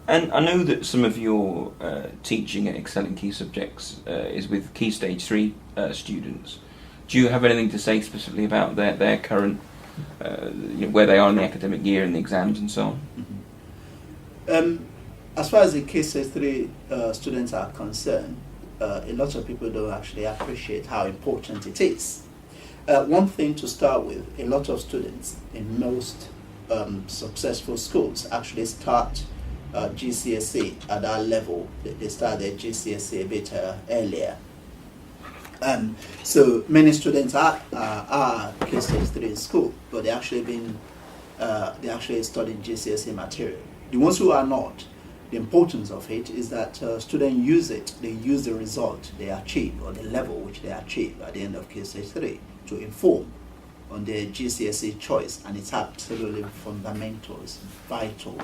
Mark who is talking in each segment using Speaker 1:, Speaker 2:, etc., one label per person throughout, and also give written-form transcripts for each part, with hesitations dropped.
Speaker 1: And I know that some of your teaching at excelling key subjects is with Key Stage 3 students. Do you have anything to say specifically about their current, where they are in the academic year and the exams and so on?
Speaker 2: Mm-hmm. As far as the KS3 students are concerned, a lot of people don't actually appreciate how important it is. One thing to start with, a lot of students in most successful schools actually start GCSE at that level. They start their GCSE a bit earlier. So many students are KS3 in school, but they actually studying GCSE material. The ones who are not, the importance of it is that students use it. They use the result they achieve or the level which they achieve at the end of KS3 to inform on their GCSE choice, and it's absolutely fundamental, it's vital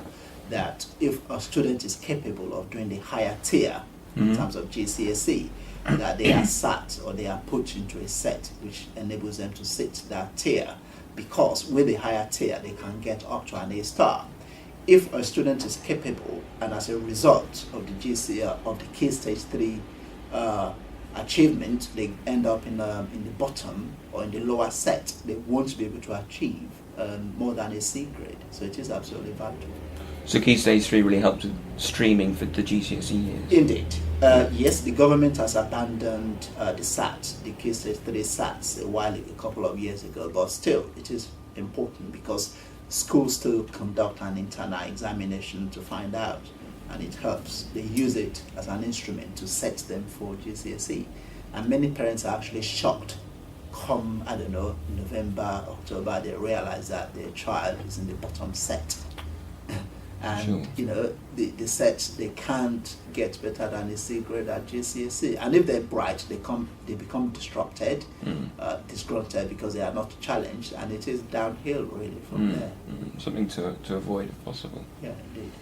Speaker 2: that if a student is capable of doing the higher tier in terms of GCSE, that they are sat or they are put into a set which enables them to sit that tier, because with the higher tier they can get up to an A star. If a student is capable and as a result of the Key Stage 3 achievement, they end up in the bottom or in the lower set, they won't be able to achieve more than a C grade. So it is absolutely vital.
Speaker 1: So Key Stage 3 really helps with streaming for the GCSE years?
Speaker 2: Indeed. Yes, the government has abandoned the SAT, the Key Stage 3 SATs, a couple of years ago, but still it is important because schools still conduct an internal examination to find out, and it helps. They use it as an instrument to set them for GCSE. And many parents are actually shocked come, I don't know, November, October, they realize that their child is in the bottom set. And
Speaker 1: sure.
Speaker 2: you know, the set, they can't get better than a C grade at GCSE. And if they're bright, they become disgruntled because they are not challenged, and it is downhill really from there.
Speaker 1: Something to avoid if possible.
Speaker 2: Yeah, indeed.